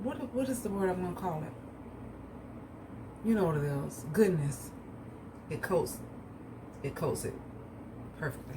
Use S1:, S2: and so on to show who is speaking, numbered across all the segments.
S1: what is the word I'm gonna call it? You know what it is. Goodness. It coats it perfectly.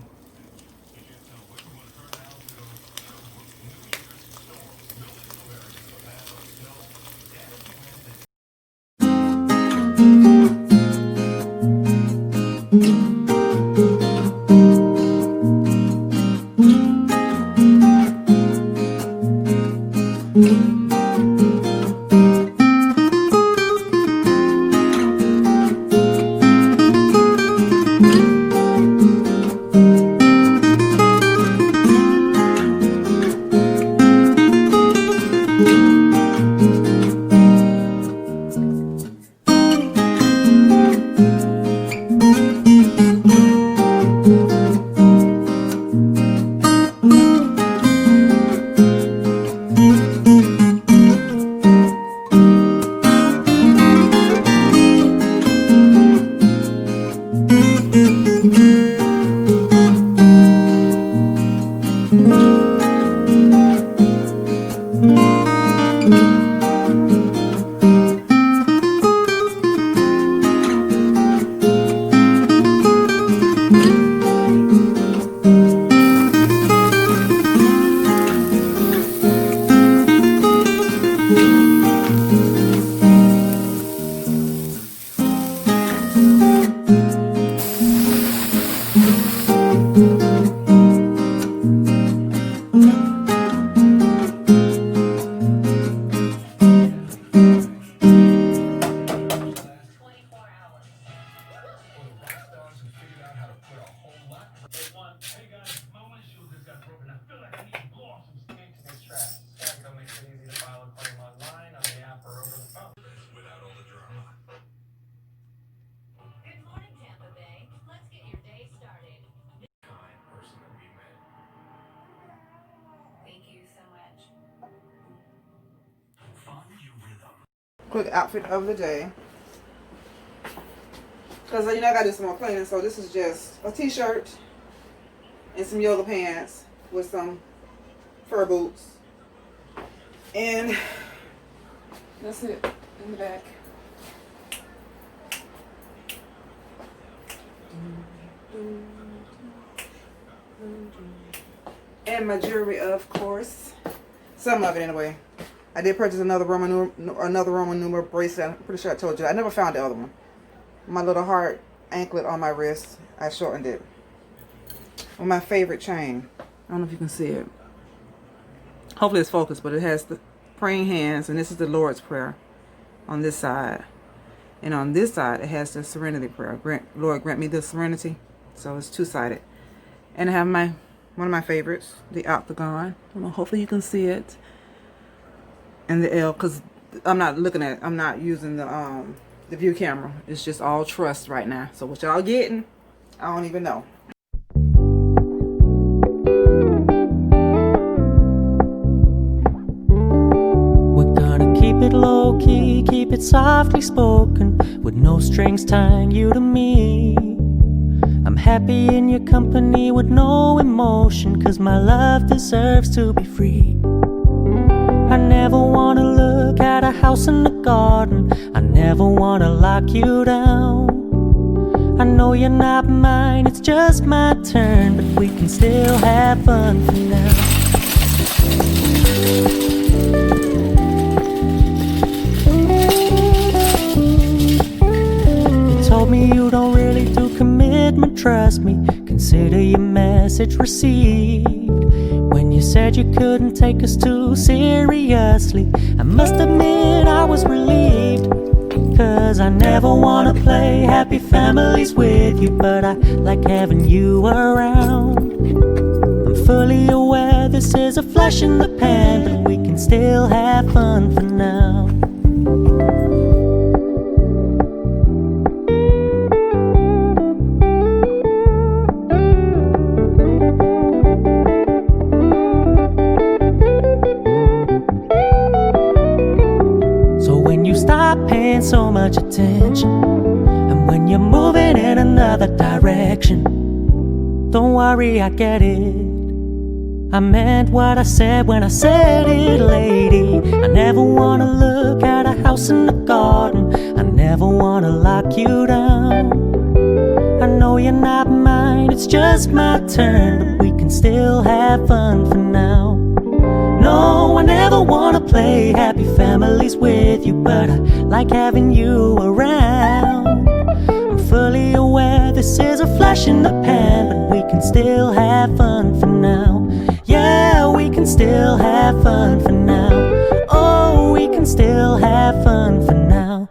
S1: Quick outfit of the day. Because I gotta do some more cleaning, so this is just a t-shirt and some yoga pants with some fur boots. And that's it in the back. And my jewelry, of course. Some of it anyway. I did purchase another Roman numeral bracelet. I'm pretty sure I told you. I never found the other one. My little heart anklet on my wrist. I shortened it. With my favorite chain. I don't know if you can see it. Hopefully it's focused, but it has the praying hands, and this is the Lord's Prayer on this side. And on this side, it has the Serenity Prayer. Lord, grant me the serenity. So it's two-sided. And I have one of my favorites, the Octagon. Hopefully you can see it. And the L, because I'm not using the view camera. It's just all trust right now. So what y'all getting, I don't even know.
S2: We're gonna keep it low key, keep it softly spoken, with no strings tying you to me. I'm happy in your company with no emotion, 'cause my love deserves to be free. I never wanna look at a house in the garden. I never wanna lock you down. I know you're not mine, it's just my turn, but we can still have fun for now. You told me you don't really do commitment, trust me. Consider your message received. When you said you couldn't take us too seriously, I must admit I was relieved. 'Cause I never wanna play happy families with you, but I like having you around. I'm fully aware this is a flash in the pan, but we can still have fun for now. So much attention, and when you're moving in another direction, don't worry, I get it. I meant what I said when I said it, lady. I never wanna look at a house in the garden. I never wanna lock you down. I know you're not mine, it's just my turn, but we can still have fun for now. No, I never wanna play happy families with you, but I like having you around. I'm fully aware this is a flash in the pan, but we can still have fun for now. Yeah, we can still have fun for now. Oh, we can still have fun for now.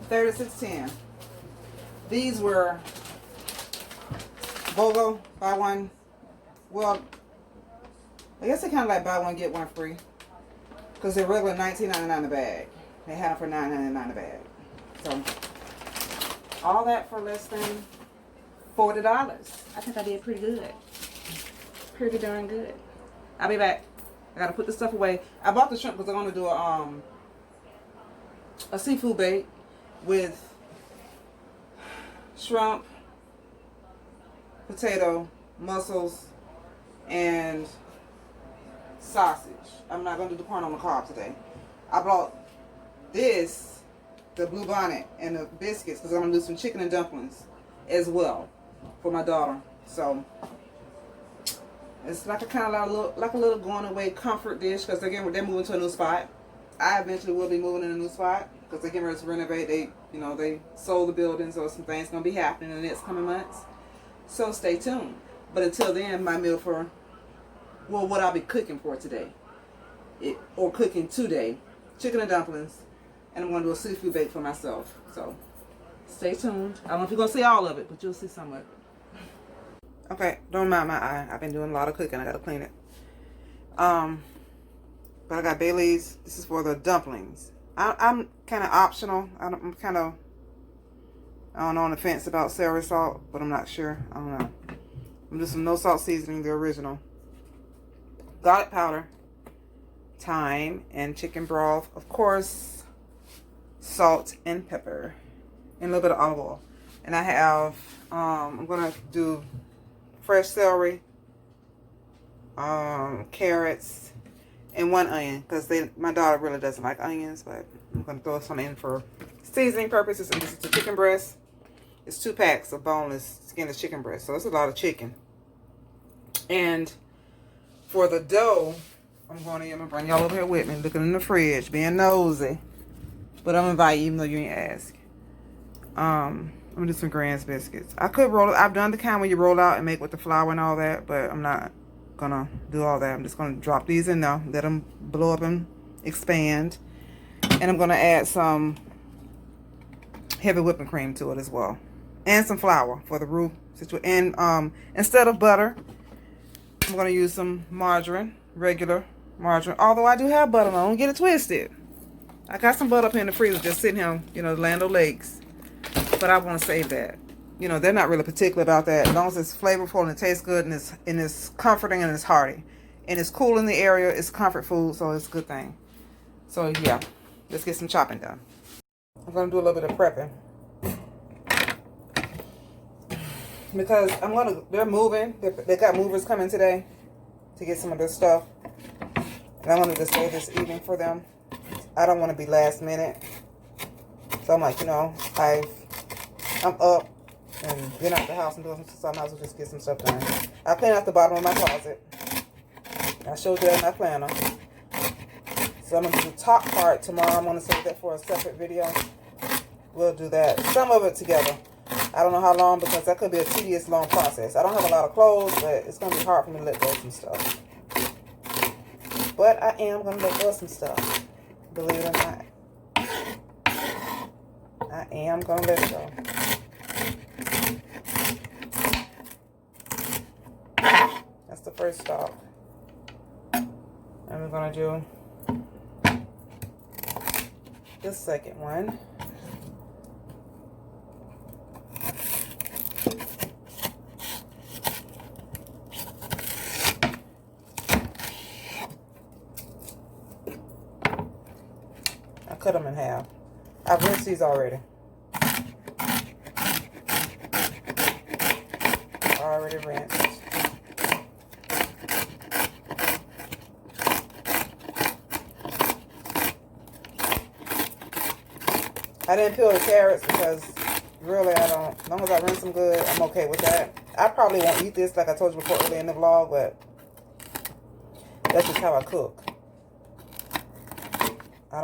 S1: $36.10. These were BOGO, buy one. Well, I guess they kind of like buy one get one free, because they're regular $19.99 a bag. They had them for $9.99 a bag. So all that for less than $40. I think I did pretty good. Pretty darn good. I'll be back. I gotta put this stuff away. I bought the shrimp because I'm gonna do a seafood bake with shrimp, potato, mussels, and sausage. I'm not going to do the corn on the cob today. I bought this, the blue bonnet, and the biscuits because I'm going to do some chicken and dumplings as well for my daughter. So it's like a kind of like a little going away comfort dish because they're moving to a new spot. I eventually will be moving in a new spot because they're getting ready to renovate. They sold the building, so some things gonna be happening in the next coming months. So stay tuned. But until then, my meal what I'll be cooking for today, or cooking today, chicken and dumplings, and I'm gonna do a seafood bake for myself. So stay tuned. I don't know if you're gonna see all of it, but you'll see some of it. Okay, don't mind my eye. I've been doing a lot of cooking. I gotta clean it. But I got Bailey's. This is for the dumplings. I'm kind of optional. I'm kind of, I don't know, on the fence about celery salt, but I'm not sure. I don't know. I'm just some no salt seasoning, the original. Garlic powder, thyme, and chicken broth. Of course, salt and pepper, and a little bit of olive oil. And I have, I'm gonna do fresh celery, carrots, and one onion, because my daughter really doesn't like onions, but I'm going to throw some in for seasoning purposes. And this is the chicken breast. It's 2 packs of boneless, skinless chicken breast, so it's a lot of chicken. And for the dough, I'm going to bring y'all over here with me, looking in the fridge, being nosy. But I'm going to invite you, even though you ain't ask. I'm going to do some Grand's biscuits. I could roll it. I've done the kind where you roll out and make with the flour and all that, but I'm not gonna do all that. I'm just gonna drop these in now, let them blow up and expand, and I'm gonna add some heavy whipping cream to it as well, and some flour for the roux situation. And instead of butter, I'm gonna use some margarine, regular margarine. Although I do have butter, don't get it twisted. I got some butter up here in the freezer, just sitting here, the Land O'Lakes, but I want to save that. They're not really particular about that. As long as it's flavorful and it tastes good and it's comforting and it's hearty. And it's cool in the area. It's comfort food, so it's a good thing. So, yeah. Let's get some chopping done. I'm going to do a little bit of prepping. because they're moving. They got movers coming today to get some of their stuff. And I wanted to stay this evening for them. I don't want to be last minute. So I'm like, you know, I'm up and getting out the house and doing some stuff, so I might as well just get some stuff done. I cleaned out the bottom of my closet. I showed you that in my planner. So I'm going to do the top part tomorrow. I'm going to save that for a separate video. We'll do that. Some of it together. I don't know how long, because that could be a tedious, long process. I don't have a lot of clothes, but it's going to be hard for me to let go of some stuff. But I am going to let go of some stuff. Believe it or not. I am going to let it go. That's the first stop. And we're going to do the second one. I cut them in half. I've rinsed these already. Already rinsed. I didn't peel the carrots because really I don't, as long as I rinse them good, I'm okay with that. I probably won't eat this like I told you before earlier in the vlog, but that's just how I cook. I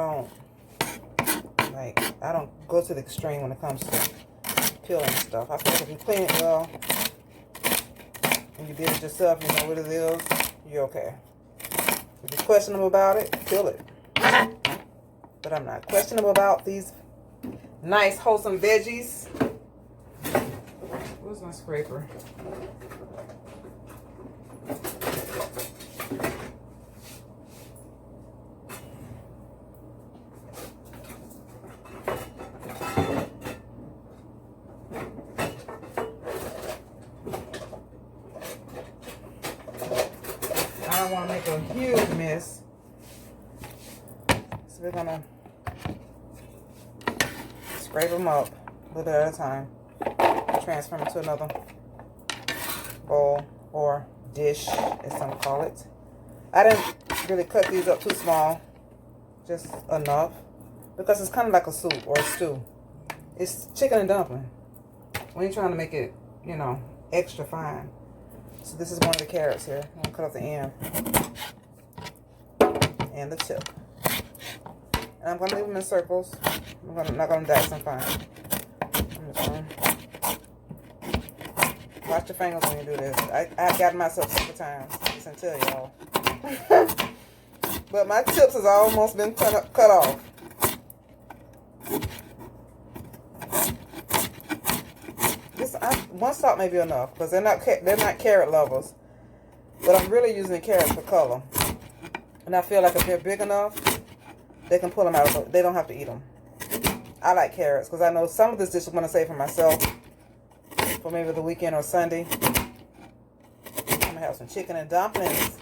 S1: don't go to the extreme when it comes to peeling stuff. I feel like if you clean it well and you did it yourself, you know what it is, you're okay. If you're questionable about it, peel it. But I'm not questionable about these nice, wholesome veggies. Where's my scraper? I don't want to make a huge mess. So we're going to scrape them up a little bit at a time. Transfer them to another bowl or dish, as some call it. I didn't really cut these up too small, just enough, because it's kind of like a soup or a stew. It's chicken and dumpling when you're trying to make it, you know, extra fine. So this is one of the carrots here. I'm gonna cut off the end and the tip, and I'm gonna leave them in circles. I'm not gonna dice them fine. I'm just gonna watch your fingers when you do this. I've gotten myself several times. Just to tell y'all. But my tips has almost been cut off. One stalk may be enough because they're not carrot lovers. But I'm really using the carrots for color. And I feel like if they're big enough, they can pull them out of it. They don't have to eat them. I like carrots because I know some of this dish I'm going to save for myself for maybe the weekend or Sunday. I'm going to have some chicken and dumplings.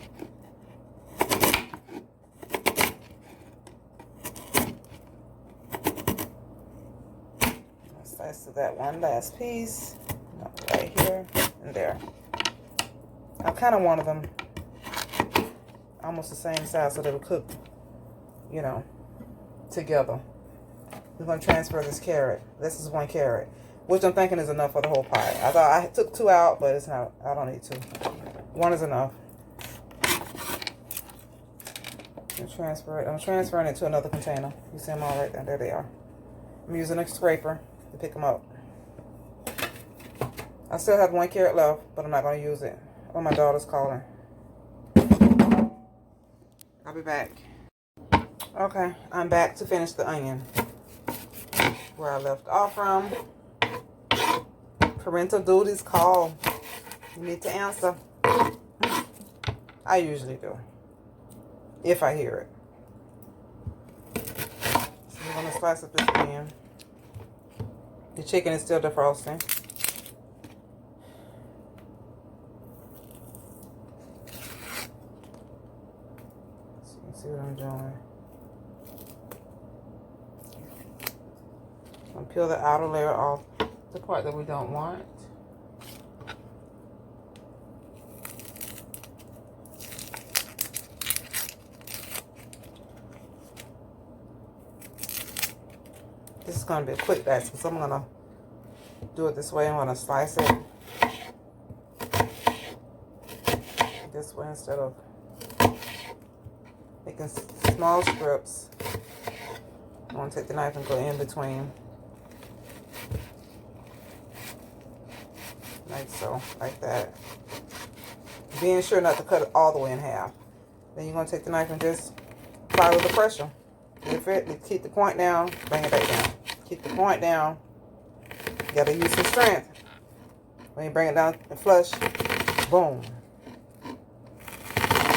S1: Let's slice to that one last piece. Right here and there. I kind of wanted them almost the same size so they would cook, you know, together. We're going to transfer this carrot. This is 1 carrot, which I'm thinking is enough for the whole pie. I thought I took 2 out, but it's not. I don't need 2. 1 is enough. Transfer it. I'm transferring it to another container. You see them all right there. There they are. I'm using a scraper to pick them up. I still have 1 carrot left, but I'm not going to use it. Oh, my daughter's calling. I'll be back. Okay, I'm back to finish the onion. Where I left off from. Parental duties call. You need to answer. I usually do. If I hear it. So I'm going to slice up this onion. The chicken is still defrosting. See what I'm doing. I'm gonna peel the outer layer off, the part that we don't want. is going to be a quick batch because I'm going to do it this way. I'm going to slice it this way instead of making small strips. I'm going to take the knife and go in between. Like so, like that. Being sure not to cut it all the way in half. Then you're going to take the knife and just follow the pressure. If it, keep the point down, bring it back down. Keep the point down. You got to use some strength. When you bring it down and flush, boom.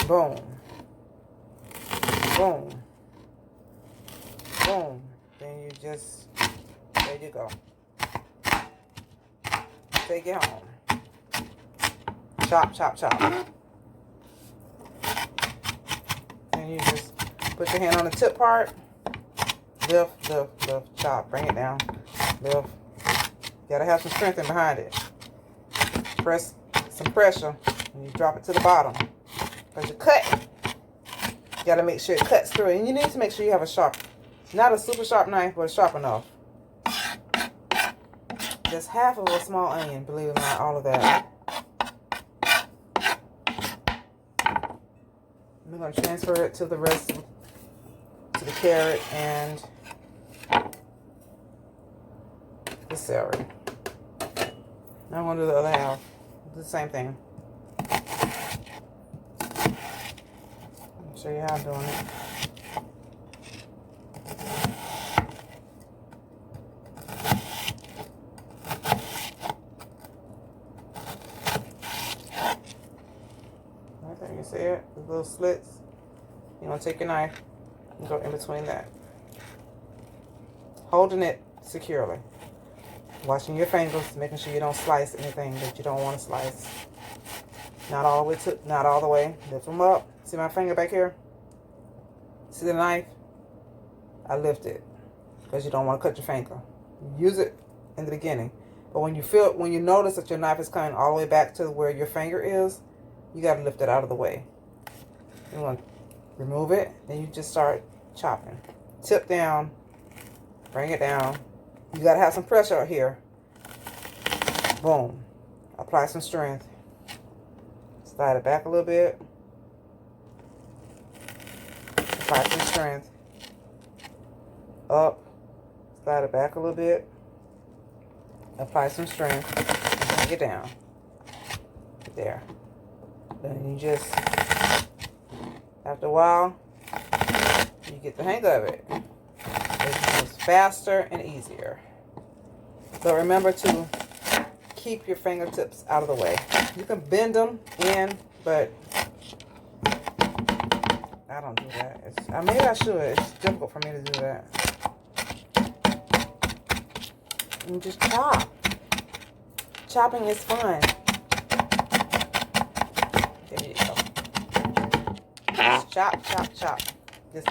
S1: Boom. Boom. Boom. Then you just, there you go. Take it home. Chop, chop, chop. And you just put your hand on the tip part. Lift, lift, lift, chop. Bring it down. Lift. You gotta have some strength in behind it. Press some pressure. And you drop it to the bottom. As you cut, you gotta make sure it cuts through. And you need to make sure you have a sharp, not a super sharp knife, but sharp enough. Just half of a small onion, believe it or not, all of that. I'm going to transfer it to the rest, to the carrot and the celery. Now I'm going to do the other half. Do the same thing. I'll show you how I'm doing it. You see it? The little slits. You're going to take your knife and go in between that. Holding it securely. Watching your fingers, making sure you don't slice anything that you don't want to slice. Not all the way. Lift them up. See my finger back here? See the knife? I lift it because you don't want to cut your finger. Use it in the beginning. But when you notice that your knife is coming all the way back to where your finger is, you got to lift it out of the way. You want to remove it, then you just start chopping. Tip down, bring it down. You got to have some pressure out here. Boom. Apply some strength. Slide it back a little bit. Apply some strength. Up. Slide it back a little bit. Apply some strength. And bring it down. There. Then you just, after a while, you get the hang of it. It becomes faster and easier. So remember to keep your fingertips out of the way. You can bend them in, but I don't do that. Maybe I should. It's difficult for me to do that. And just chop. Chopping is fun. There you go. Just chop, chop, chop. Just,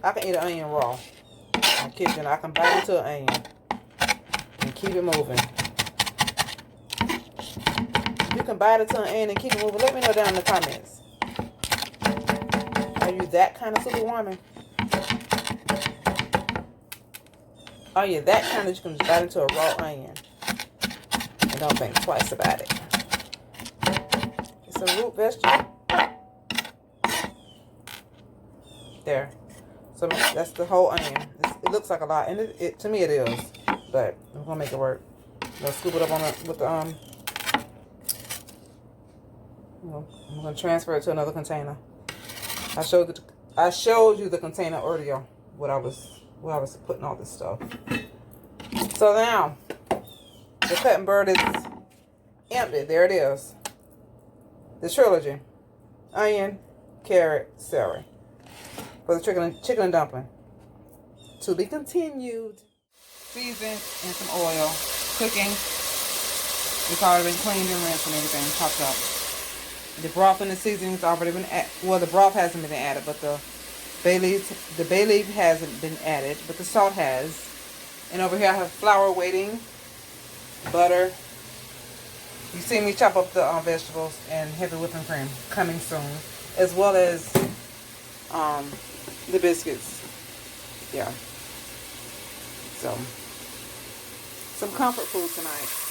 S1: I can eat an onion raw in the kitchen. I can bite into an onion and keep it moving. You can bite into an onion and keep it moving. Let me know down in the comments. Are you that kind of superwoman? Are you that kind that you can just bite into a raw onion and don't think twice about it? It's a root vegetable. There. So that's the whole onion. It looks like a lot, and it to me it is, but I'm gonna make it work. I'm gonna scoop it up on with the I'm gonna transfer it to another container. I showed you the container earlier. What I was putting all this stuff. So now the cutting board is empty. There it is. The trilogy: onion, carrot, celery. For the chicken and dumpling. To be continued. Seasoned and some oil. Cooking. It's already been cleaned and rinsed and everything. Chopped up. The broth and the seasoning's already been added. Well, the broth hasn't been added, but the bay leaf hasn't been added, but the salt has. And over here I have flour waiting. Butter. You see me chop up the vegetables and heavy whipping cream coming soon. As well as the biscuits. Yeah. So, some comfort food tonight.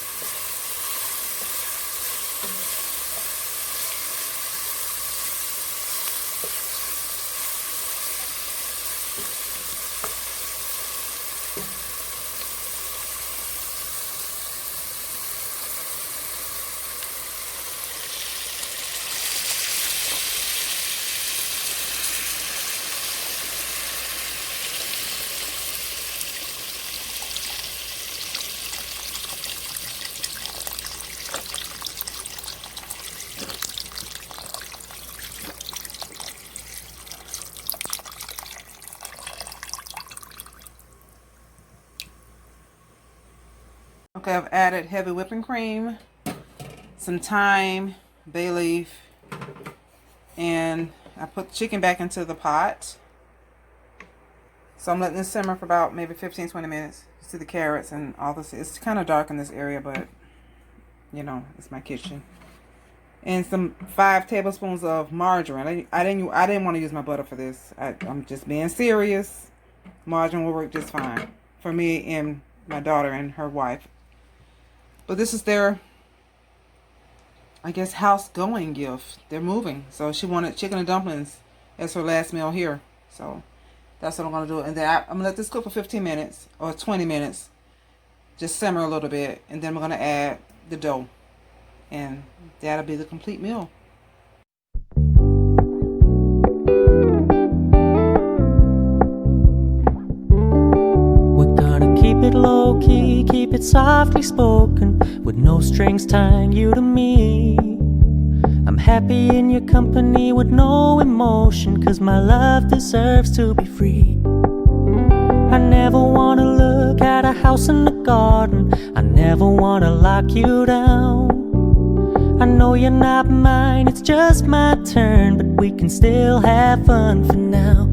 S1: Okay, I've added heavy whipping cream, some thyme, bay leaf, and I put the chicken back into the pot. So I'm letting this simmer for about maybe 15-20 minutes. You see the carrots and all this. It's kind of dark in this area, but you know, it's my kitchen. And some 5 tablespoons of margarine. I didn't want to use my butter for this. I'm just being serious. Margarine will work just fine for me and my daughter and her wife. But this is their, I guess, house going gift. They're moving. So she wanted chicken and dumplings as her last meal here. So that's what I'm going to do. And then I'm going to let this cook for 15 minutes or 20 minutes. Just simmer a little bit. And then we're going to add the dough. And that'll be the complete meal.
S2: We're gonna keep it low key, keep it softly spoken, with no strings tying you to me. I'm happy in your company with no emotion, 'cause my love deserves to be free. I never wanna look at a house in the garden, I never wanna lock you down. I know you're not mine, it's just my turn, but we can still have fun for now.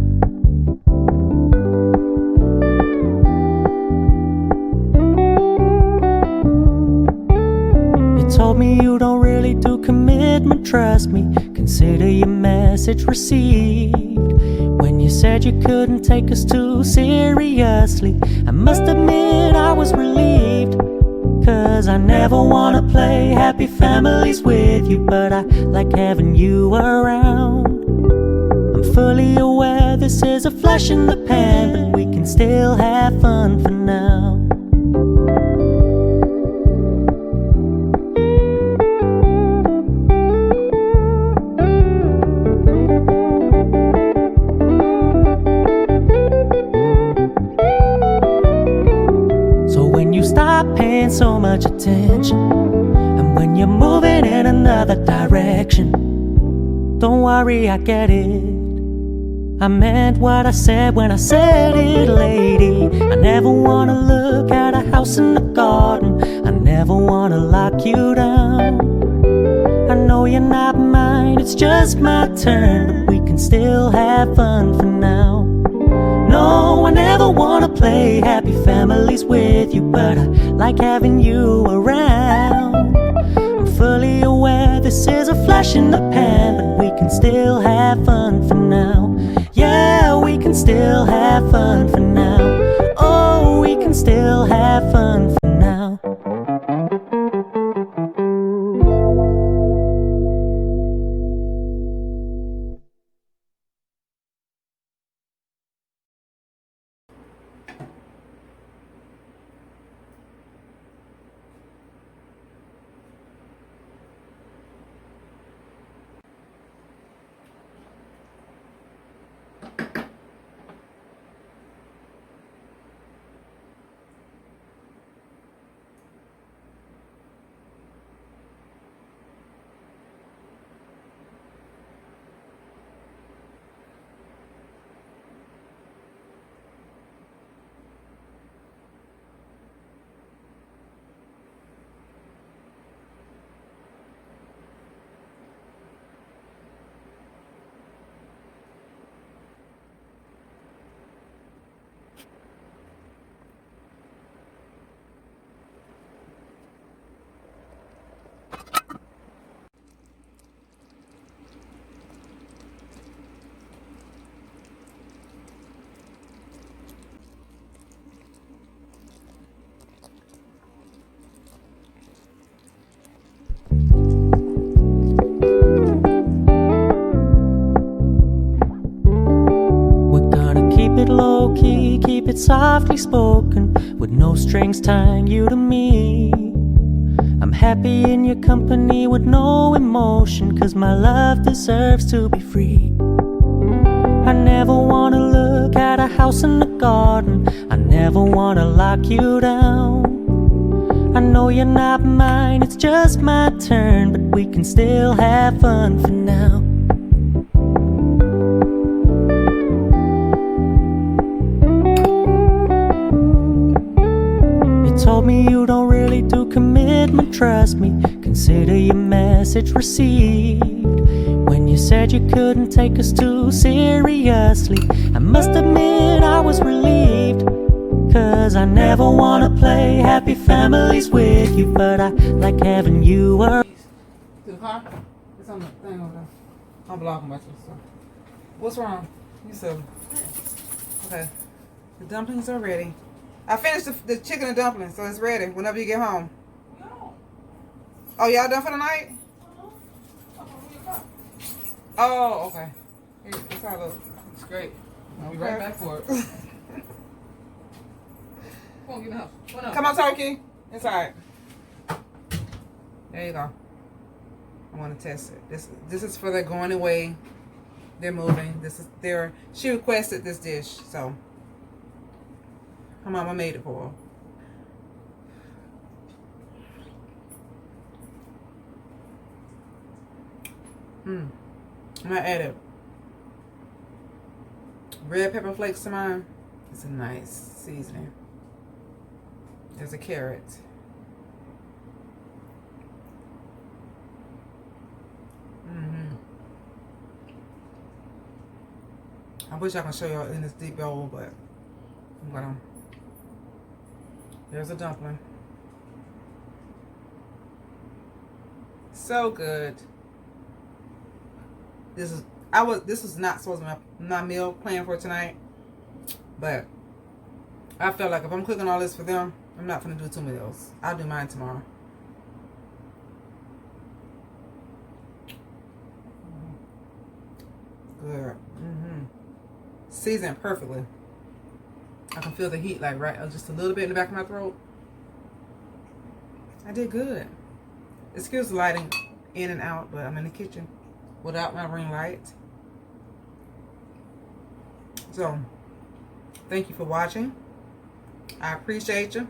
S2: You told me you don't really do commitment, trust me, consider your message received. When you said you couldn't take us too seriously, I must admit I was relieved. 'Cause I never wanna play happy families with you, but I like having you around. I'm fully aware this is a flash in the pan, but we can still have fun for now. Paying so much attention, and when you're moving in another direction, don't worry, I get it. I meant what I said when I said it, lady. I never wanna look at a house in the garden, I never wanna lock you down. I know you're not mine, it's just my turn, but we can still have fun for now. No, I never wanna play happy families with you, but I like having you around. I'm fully aware this is a flash in the pan, but we can still have fun for now. Yeah, we can still have fun for now. Oh, we can still have fun for now. softly spoken, with no strings tying you to me. I'm happy in your company with no emotion, 'cause my love deserves to be free. I never wanna look at a house in the garden, I never wanna lock you down. I know you're not mine, it's just my turn, but we can still have fun for now. You told me you don't really do commitment, trust me, consider your message received. When you said you couldn't take us too seriously, I must admit I was relieved. 'Cause I never wanna play happy families with you, but I like having you around.
S1: To the car? It's on the thing over there. I'm blocking about your stuff. What's wrong? You said. Okay. The dumplings are ready. I finished the chicken and dumplings, so it's ready whenever you get home. Oh, y'all done for the night? Oh, okay. Here, that's how it looks. It's great. I'll be right back for it. Come on, get in the house. Come on, turkey. It's alright. There you go. I want to test it. This is for their going away. They're moving. She requested this dish, so her mama made it for her. I'm gonna add it. Red pepper flakes to mine. It's a nice seasoning. There's a carrot. I wish I could show y'all in this deep bowl, but I'm gonna. There's a dumpling. So good. This was not supposed to be my meal plan for tonight, but I felt like if I'm cooking all this for them, I'm not gonna do 2 meals. I'll do mine tomorrow. Good. Seasoned perfectly. I can feel the heat like just a little bit in the back of my throat. I did good. Excuse the lighting in and out, but I'm in the kitchen without my ring light. So, thank you for watching. I appreciate you.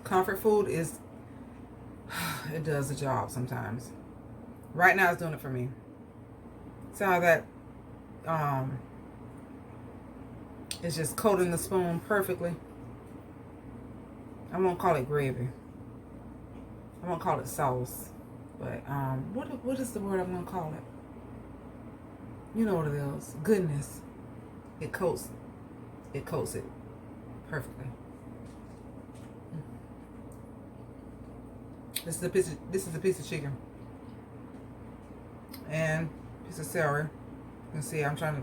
S1: Comfort food it does the job sometimes. Right now it's doing it for me. See how that it's just coating the spoon perfectly. I won't call it gravy. I won't call it sauce. But what is the word I'm gonna call it? You know what it is. Goodness. It coats it perfectly. This is a piece of chicken. And a piece of celery. You can see I'm trying to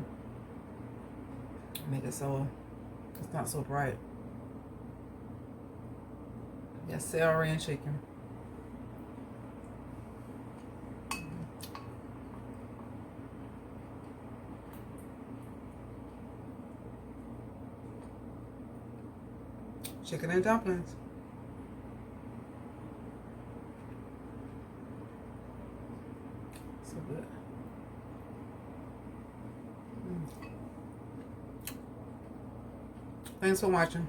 S1: make it so it's not so bright. Yeah, celery and chicken. Chicken and dumplings. So good. Thanks for watching.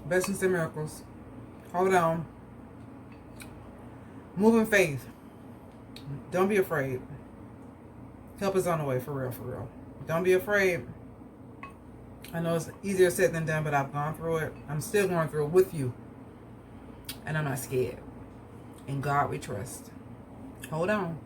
S1: Blessings and miracles. Hold on. Move in faith. Don't be afraid. Help is on the way, for real, for real. Don't be afraid. I know it's easier said than done, but I've gone through it. I'm still going through it with you. And I'm not scared. In God we trust. Hold on.